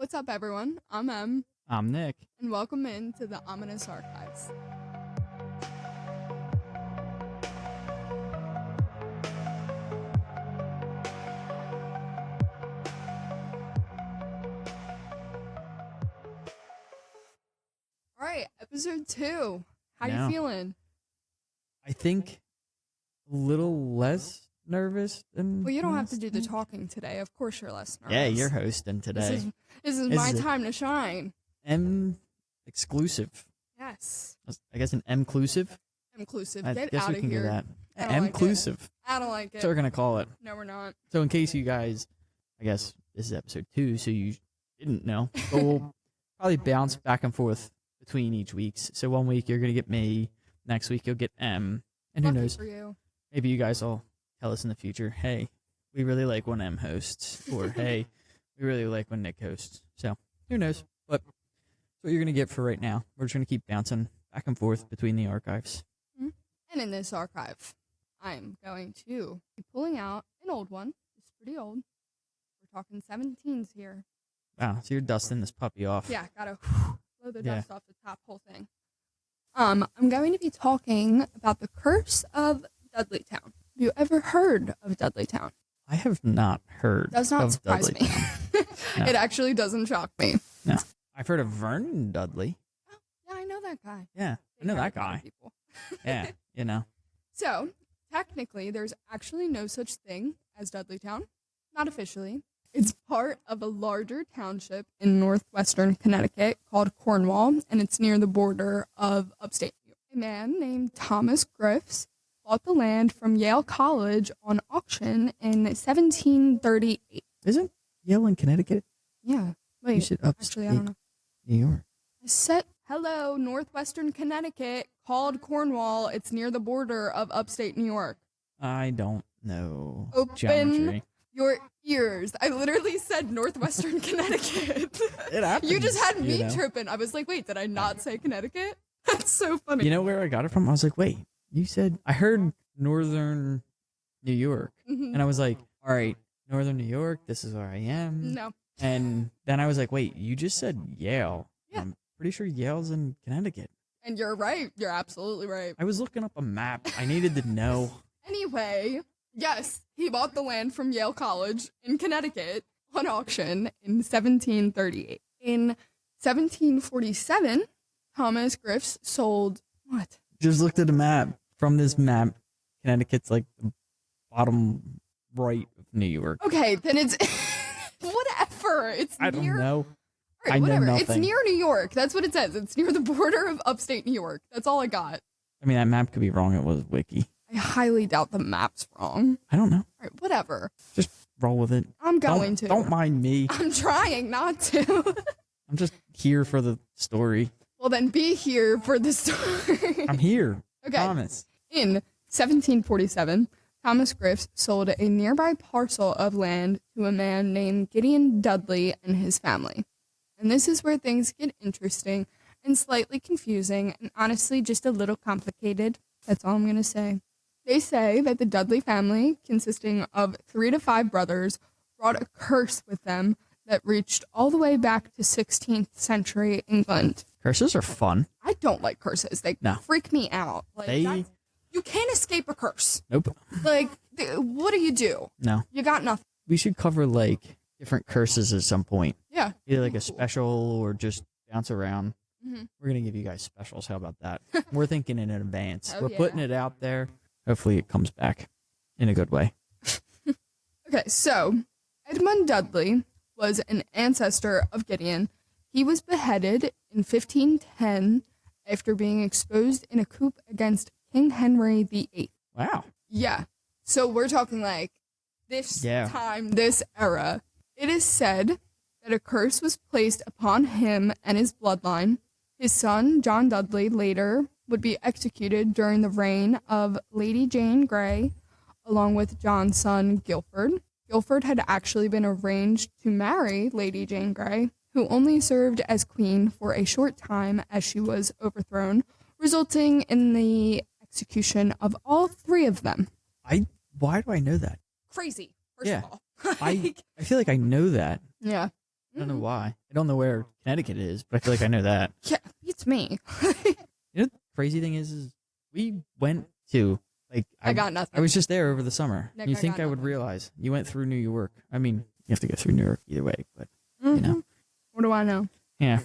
What's up, everyone? I'm Em, I'm Nick. and welcome into the Ominous Archives. All right, episode 2. How Now. you feeling? I think a little less nervous than Well, you don't have to last do the week. talking today. Of course, you're less nervous. Yeah, you're hosting today. This is This my is a- time to shine. M exclusive. Yes, I guess an M-clusive. inclusive. I Get guess out we of can here. do that. I don't like it. M-clusive. I don't like That's what we're it. gonna call it. No, we're not. So in case you guys, I guess this is episode 2, so you didn't know, but we'll probably bounce back and forth between each weeks. So one week you're gonna get me, next week you'll get M, and who Lucky knows? for you. Maybe you guys will tell us in the future, hey, we really like when M hosts, or hey, we really like when Nick hosts. So who knows? But that's what you're going to get for right now. We're just going to keep bouncing back and forth between the archives. And in this archive, I'm going to be pulling out an old one. It's pretty old. We're talking 17s here. Wow, so you're dusting this puppy off. Yeah, gotta blow the Yeah. dust off the top whole thing. I'm going to be talking about the curse of Dudley Town. Have you ever heard of Dudley Town? I have not heard Does not of surprise Dudley. me. No. It actually doesn't shock me. No. I've heard of Vernon Dudley. Oh, yeah, I know that guy. Yeah, I Take know care that of other guy. people. Yeah, you know. So, technically, there's actually no such thing as Dudley Town. Not officially. It's part of a larger township in northwestern Connecticut called Cornwall, and it's near the border of upstate New York. A man named Thomas Griffiths bought the land from Yale College on auction in 1738. Isn't Yale in Connecticut? Yeah. You Wait, said upstate actually, I don't know. New York. I said, hello, northwestern Connecticut, called Cornwall. It's near the border of upstate New York. I don't know. Open Geometry. your ears. I literally said northwestern Connecticut. It happens. You just had me you know? tripping. I was like, wait, did I not say Connecticut? That's so funny. You know where I got it from? I was like, wait, you said, I heard Northern New York. Mhm. And I was like, all right, Northern New York, this is where I am. No. And then I was like, wait, you just said Yale. Yeah. I'm pretty sure Yale's in Connecticut. And you're right. You're absolutely right. I was looking up a map. I needed to know. Anyway, yes, he bought the land from Yale College in Connecticut on auction in 1738. In 1747, Thomas Griffiths sold what? Just looked at a map. From this map, Connecticut's like the bottom right of New York. Okay, then it's whatever. It's I don't near. know. All right, I know whatever. It's nothing. near New York. That's what it says. It's near the border of upstate New York. That's all I got. I mean, that map could be wrong. It was wiki. I highly doubt the map's wrong. I don't know. All right, whatever. Just roll with it. I'm going to. Don't mind me. I'm trying not to. I'm just here for the story. Well, then be here for the story. I'm here. Okay. Promise. In 1747, Thomas Griffiths sold a nearby parcel of land to a man named Gideon Dudley and his family. And this is where things get interesting and slightly confusing and honestly just a little complicated. That's all I'm going to say. They say that the Dudley family, consisting of 3 to 5 brothers, brought a curse with them that reached all the way back to 16th century England. Curses are fun. I don't like curses. They No. freak me out. Like, They- you can't escape a curse. Nope. Like, what do you do? No. You got nothing. We should cover like different curses at some point. Yeah. Either like a Cool. special or just bounce around. Mhm. We're going to give you guys specials. How about that? We're thinking in advance. Oh, We're yeah. putting it out there. Hopefully it comes back in a good way. Okay, so Edmund Dudley was an ancestor of Gideon. He was beheaded in 1510 after being exposed in a coup against King Henry VIII. Wow. Yeah. So we're talking like this Yeah. time, this era. It is said that a curse was placed upon him and his bloodline. His son, John Dudley, later would be executed during the reign of Lady Jane Grey, along with John's son, Guilford. Guilford had actually been arranged to marry Lady Jane Grey, who only served as queen for a short time as she was overthrown, resulting in the execution of all 3 of them. Why do I know that? Crazy, first Yeah. of all. I feel like I know that. Yeah. I don't know why. I don't know where Connecticut is, but I feel like I know that. Yeah, beats me. You know, the crazy thing is we went to, like, I got nothing. I was just there over the summer. Nick, You I think got I would nothing. realize. You went through New York. I mean, you have to go through New York either way, but, Mhm. What do I know? yeah.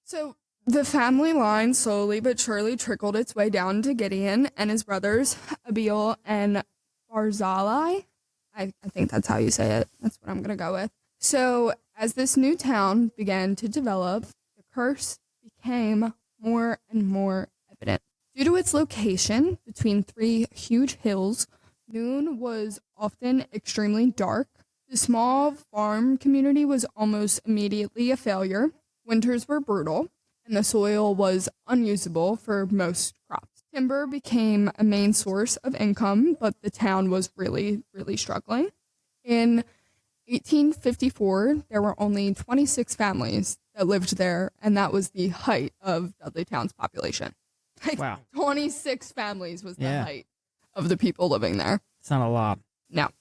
So the family line slowly but surely trickled its way down to Gideon and his brothers, Abiel and Barzillai. I think that's how you say it. That's what I'm going to go with. So as this new town began to develop, the curse became more and more evident. Due to its location between three huge hills, noon was often extremely dark. The small farm community was almost immediately a failure. Winters were brutal, and the soil was unusable for most crops. Timber became a main source of income, but the town was really, really struggling. In 1854, there were only 26 families that lived there, and that was the height of Dudley Town's population. Like, Wow. 26 families was the Yeah. height of the people living there. It's not a lot. Now,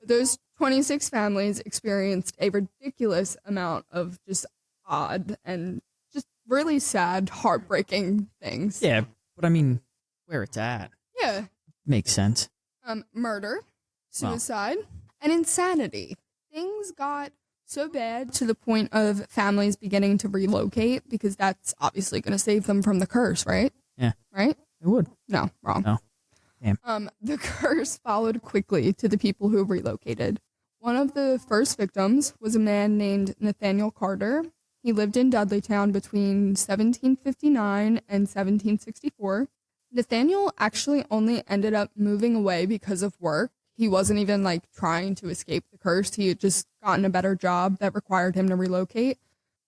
those 26 families experienced a ridiculous amount of just odd and just really sad, heartbreaking things. Yeah, but I mean, where it's at Yeah. makes sense. Murder, suicide, and insanity. Things got so bad to the point of families beginning to relocate because that's obviously going to save them from the curse, right? Yeah. Right? It would. No, wrong. No. Damn. The curse followed quickly to the people who relocated. One of the first victims was a man named Nathaniel Carter. He lived in Dudley Town between 1759 and 1764. Nathaniel actually only ended up moving away because of work. He wasn't even like trying to escape the curse. He had just gotten a better job that required him to relocate,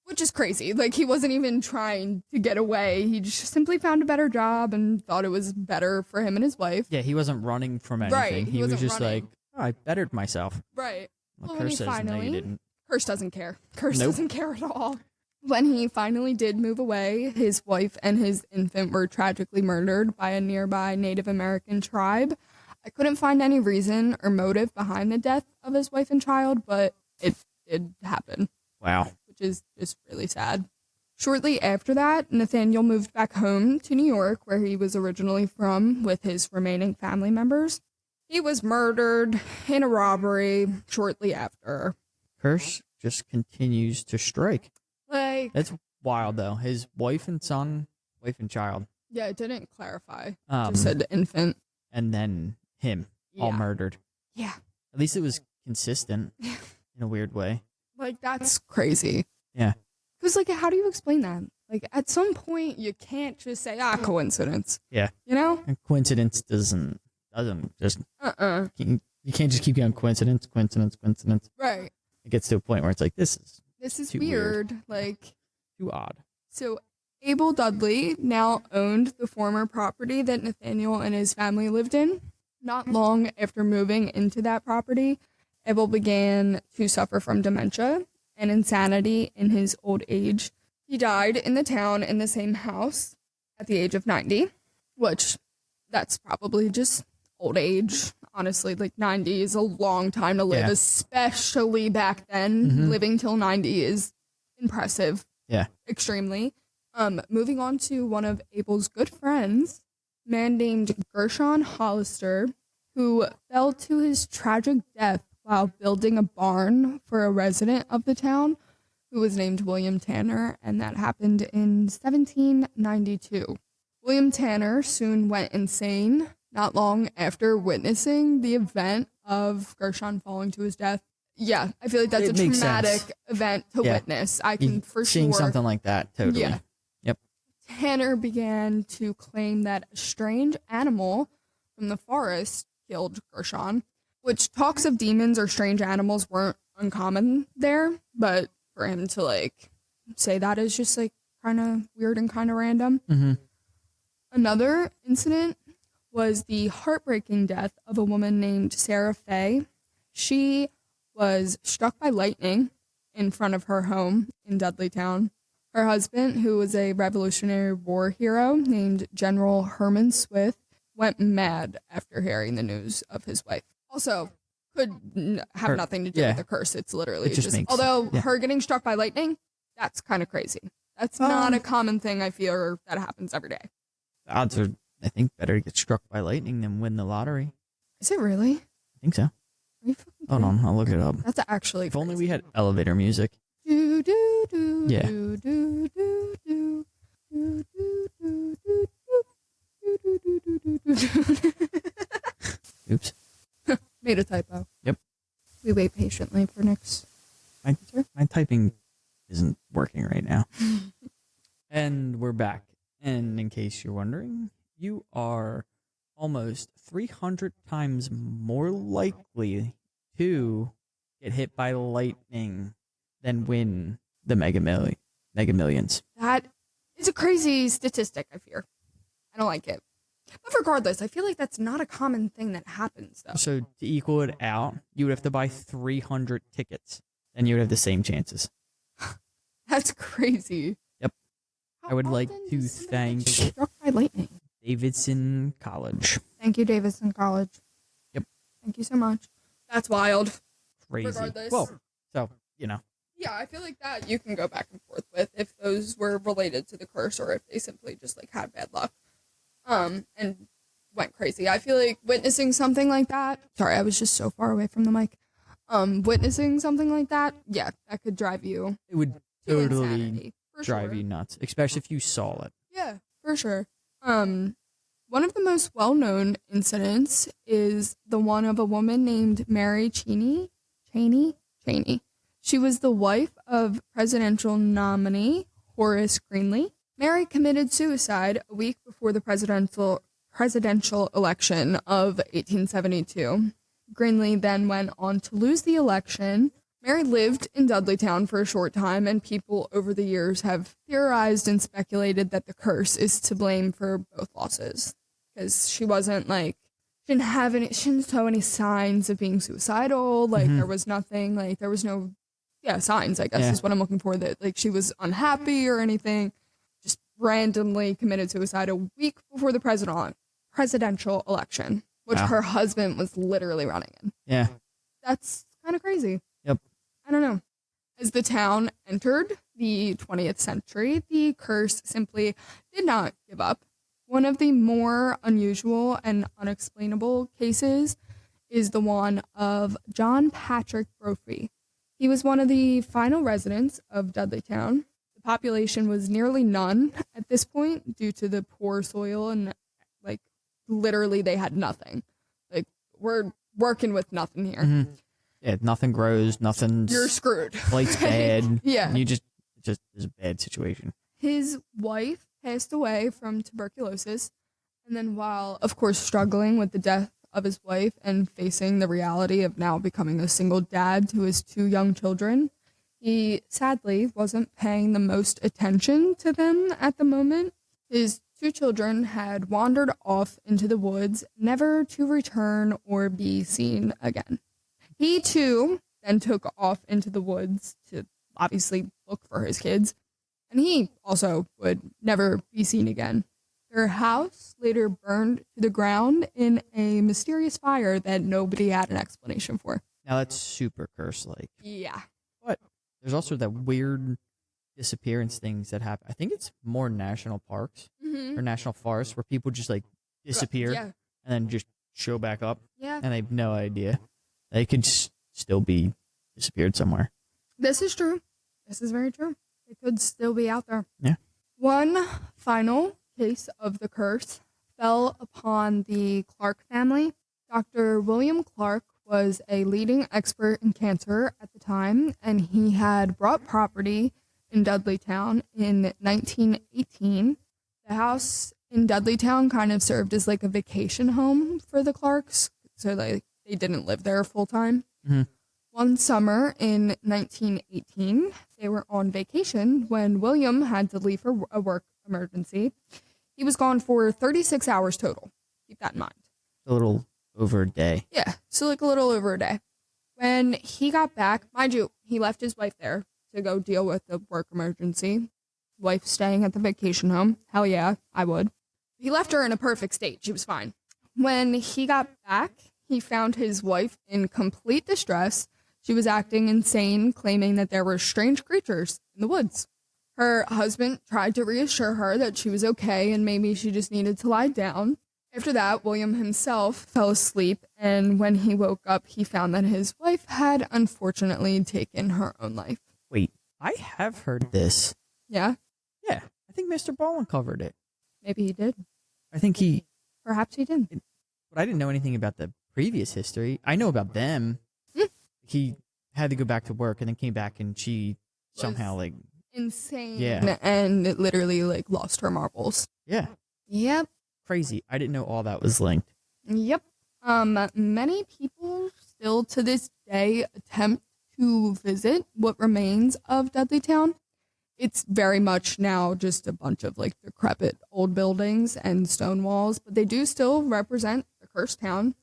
which is crazy. Like, he wasn't even trying to get away. He just simply found a better job and thought it was better for him and his wife. Yeah, he wasn't running from anything. Right, he He was wasn't just running. like, oh, I bettered myself. Right. The Well, when curse he says, no, finally- you didn't. Curse doesn't care. Curse Nope. doesn't care at all. When he finally did move away, his wife and his infant were tragically murdered by a nearby Native American tribe. I couldn't find any reason or motive behind the death of his wife and child, but it did happen, Wow. which is just really sad. Shortly after that, Nathaniel moved back home to New York, where he was originally from, with his remaining family members. He was murdered in a robbery shortly after. Curse just continues to strike. Like, That's wild, though. His wife and child, yeah, it didn't clarify. um, Just said infant. and then him, all Yeah. murdered. Yeah. At least it was consistent in a weird way. Like, that's craysy. Yeah. Because, like, how do you explain that? Like, at some point, you can't just say, coincidence. Yeah. You know? And coincidence doesn't just, Uh-uh. you can't just keep going coincidence. Right. It gets to a point where it's like, this is This is Too weird. Like, too odd. so Abel Dudley now owned the former property that Nathaniel and his family lived in. Not long after moving into that property, Abel began to suffer from dementia and insanity in his old age. He died in the town in the same house at the age of 90, which that's probably just old age. Honestly, like 90 is a long time to live, Yeah. especially back then. Mhm. Living till 90 is impressive. Yeah. Extremely. Moving on to one of Abel's good friends, a man named Gershon Hollister, who fell to his tragic death while building a barn for a resident of the town who was named William Tanner, and that happened in 1792. William Tanner soon went insane not long after witnessing the event of Gershon falling to his death. Yeah, I feel like that's It a makes traumatic sense. event to Yeah. witness. I can for Seeing sure. something like that, totally. Yeah. Yep. Tanner began to claim that a strange animal from the forest killed Gershon, which talks of demons or strange animals weren't uncommon there, but for him to like say that is just like kind of weird and kind of random. Mm-hmm. Another incident was the heartbreaking death of a woman named Sarah Fay. She was struck by lightning in front of her home in Dudley Town. Her husband, who was a Revolutionary War hero named General Herman Swift, went mad after hearing the news of his wife. Also, could have Her- nothing to do yeah. with the curse. It's literally It just makes- although yeah. her getting struck by lightning, that's kind of crazy. That's not a common thing I feel that happens every day. The odds are, I think, better to get struck by lightning than win the lottery. Is it really? I think so. Are you fucking Hold kidding? on, I'll look it up. That's actually If only crazy. we had elevator music. Do, do, do, Yeah. do, do, do, do, do, do, do, do, do, do, do, do, do, do. Oops. Made a typo. Yep. We wait patiently for Nick's answer. My typing isn't working right now. And we're back. And in case you're wondering, you are almost 300 times more likely to get hit by lightning than win the Mega Millions. That is a crazy statistic, I fear. I don't like it. But regardless, I feel like that's not a common thing that happens, though. So to equal it out, you would have to buy 300 tickets, and you would have the same chances. That's crazy. Yep. How I would like often to does somebody get thank struck by lightning. Davidson College. Thank you, Davidson College. Yep. Thank you so much. That's wild. Crazy. Regardless. Well, so, you know. Yeah, I feel like that you can go back and forth with if those were related to the curse or if they simply just like had bad luck. And went crazy. I feel like witnessing something like that. Sorry, I was just so far away from the mic. Witnessing something like that, yeah, that could drive you It would to totally insanity, for drive sure. you nuts, especially if you saw it. Yeah, for sure. One of the most well-known incidents is the one of a woman named Mary Cheney. She was the wife of presidential nominee Horace Greeley. Mary committed suicide a week before the presidential election of 1872. Greeley then went on to lose the election. Mary lived in Dudley Town for a short time, and people over the years have theorized and speculated that the curse is to blame for both losses. Because she wasn't she didn't show any signs of being suicidal. There was nothing, there was no, signs, I guess is what I'm looking for, that she was unhappy or anything. Just randomly committed suicide a week before the presidential election, which Wow. her husband was literally running in. Yeah. That's kind of crazy. Yep. I don't know. As the town entered the 20th century, the curse simply did not give up. One of the more unusual and unexplainable cases is the one of John Patrick Brophy. He was one of the final residents of Dudley Town. The population was nearly none at this point due to the poor soil and literally they had nothing. We're working with nothing here. Mm-hmm. Yeah, nothing grows, nothing's... You're screwed. Light's bad. Yeah. And it just is a bad situation. His wife passed away from tuberculosis, and then while, of course, struggling with the death of his wife and facing the reality of now becoming a single dad to his 2 young children, he sadly wasn't paying the most attention to them at the moment. His 2 children had wandered off into the woods, never to return or be seen again. He, too, then took off into the woods to obviously look for his kids, and he also would never be seen again. Their house later burned to the ground in a mysterious fire that nobody had an explanation for. Now that's super curse-like. Yeah. But there's also that weird disappearance things that happen. I think it's more national parks or national forests where people just disappear Yeah. and then just show back up Yeah. and they have no idea. They could still be disappeared somewhere. This is true. This is very true. It could still be out there. Yeah. One final case of the curse fell upon the Clark family. Dr. William Clark was a leading expert in cancer at the time, and he had bought property in Dudley Town in 1918. The house in Dudley Town kind of served as a vacation home for the Clarks, so they didn't live there full time. Mm-hmm. One summer in 1918, they were on vacation when William had to leave for a work emergency. He was gone for 36 hours total. Keep that in mind. A little over a day. Yeah, so a little over a day. When he got back, mind you, he left his wife there to go deal with the work emergency. Wife staying at the vacation home. Hell yeah, I would. He left her in a perfect state. She was fine. When he got back, he found his wife in complete distress. She was acting insane, claiming that there were strange creatures in the woods. Her husband tried to reassure her that she was okay and maybe she just needed to lie down. After that, William himself fell asleep, and when he woke up, he found that his wife had unfortunately taken her own life. Wait, I have heard this. Yeah? Yeah, I think Mr. Baldwin covered it. Maybe he did. I think he... Perhaps he did. But I didn't know anything about the previous history. I know about them. He had to go back to work and then came back and she somehow like... Insane. Yeah. And it literally like lost her marbles. Yeah. Yep. Crazy. I didn't know all that was linked. Yep. Many people still to this day attempt to visit what remains of Dudley Town. It's very much now just a bunch of like decrepit old buildings and stone walls, but they do still represent the cursed town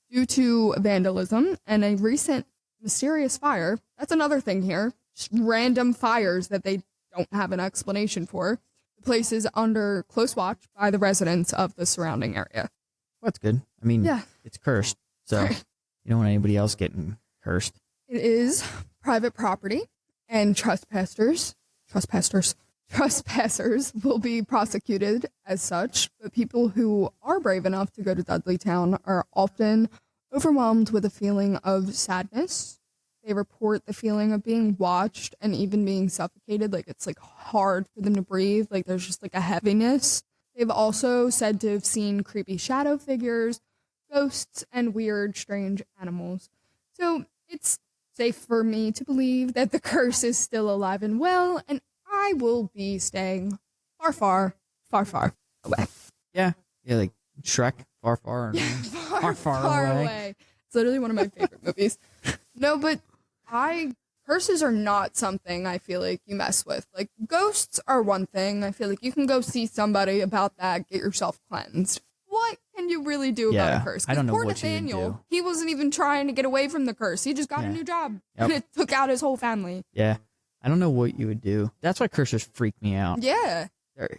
due to vandalism and a recent mysterious fire. That's another thing here. Just random fires that they don't have an explanation for. The place is under close watch by the residents of the surrounding area. Well, that's good. I mean, Yeah. It's cursed, so Right. you don't want anybody else getting cursed. It is private property, and trespassers will be prosecuted as such, but people who are brave enough to go to Dudley Town are often overwhelmed with a feeling of sadness. They report the feeling of being watched and even being suffocated, like it's like hard for them to breathe, like there's just like a heaviness. They've also said to have seen creepy shadow figures, ghosts, and weird, strange animals. So it's safe for me to believe that the curse is still alive and well, and I will be staying far away. Yeah, like Shrek, far Far away. It's literally one of my favorite movies. No, but curses are not something I feel like you mess with. Like, ghosts are one thing. I feel like you can go see somebody about that, get yourself cleansed. What can you really do about a curse? I don't know poor what you would Nathaniel, do. he wasn't even trying to get away from the curse. He just got a new job, and it took out his whole family. Yeah, I don't know what you would do. That's why cursers freak me out. Yeah.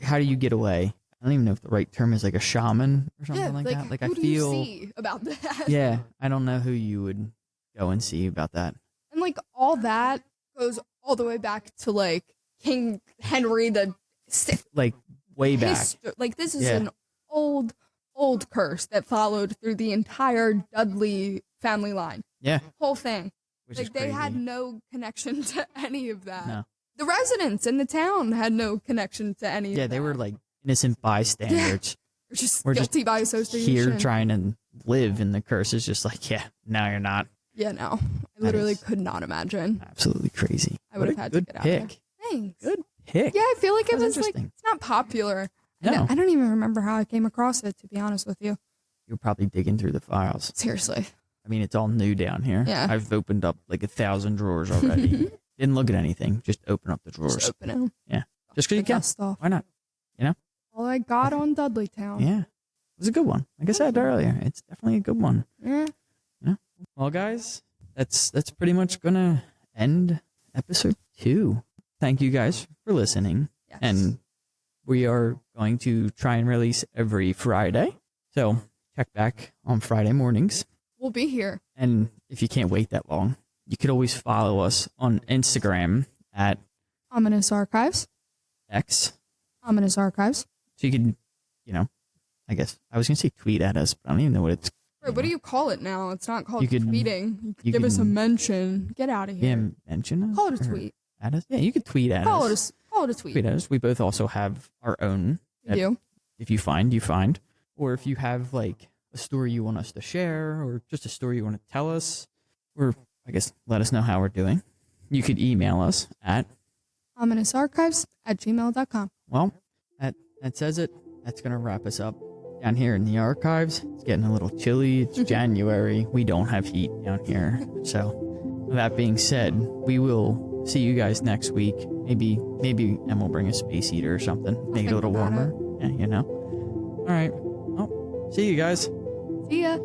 How do you get away? I don't even know if the right term is like a shaman or something like that. Like who I do feel. you see about that? Yeah, I don't know who you would go and see about that. And like all that goes all the way back to like King Henry the Sixth. Like way back. Like this is an old curse that followed through the entire Dudley family line. Yeah. Whole thing. Which like is they crazy. had no connection to any of that. No. The residents in the town had no connection to any of that. Yeah, they were like innocent bystanders. We're just We're guilty just by association. Here trying to live, and the curse is just like, yeah, no, you're not. Yeah, no. I literally could not imagine. Absolutely crazy. I would have had to get out there. Thanks. Good pick. Yeah, I feel like it That's was like, interesting. it's not popular. No. I don't even remember how I came across it, to be honest with you. You're probably digging through the files. Seriously. I mean, it's all new down here. Yeah. I've opened up like 1,000 drawers already. Didn't look at anything. Just open up the drawers. Just open it. Yeah. Just because you can. Stuff. Why not? You know? All I got on Dudley Town. Yeah. It was a good one. Like I said earlier, it's definitely a good one. Yeah. Yeah. Well, guys, that's pretty much gonna end episode 2. Thank you guys for listening. Yes. And we are going to try and release every Friday. So check back on Friday mornings. We'll be here. And if you can't wait that long, you could always follow us on Instagram at Ominous Archives. X. Ominous Archives. So you could, I guess I was going to say tweet at us, but I don't even know what it's. Wait, what do you call it now? It's not called You could- tweeting. you Give us a can- mention. Get out of Yeah, here. mention us. Call it a or tweet. At us. Yeah, you could tweet at Call us. it a tweet. Tweet at us. We both also have our own. We do. If you find, you find. Or if you have like a story you want us to share or just a story you want to tell us, or I guess let us know how we're doing, you could email us at ominousarchives@gmail.com. Well, that says it. That's going to wrap us up down here in the archives. It's getting a little chilly. It's January. We don't have heat down here. So that being said, we will see you guys next week. Maybe Em will bring a space heater or something. Make it a little warmer. Yeah, All right. Well, see you guys. See ya.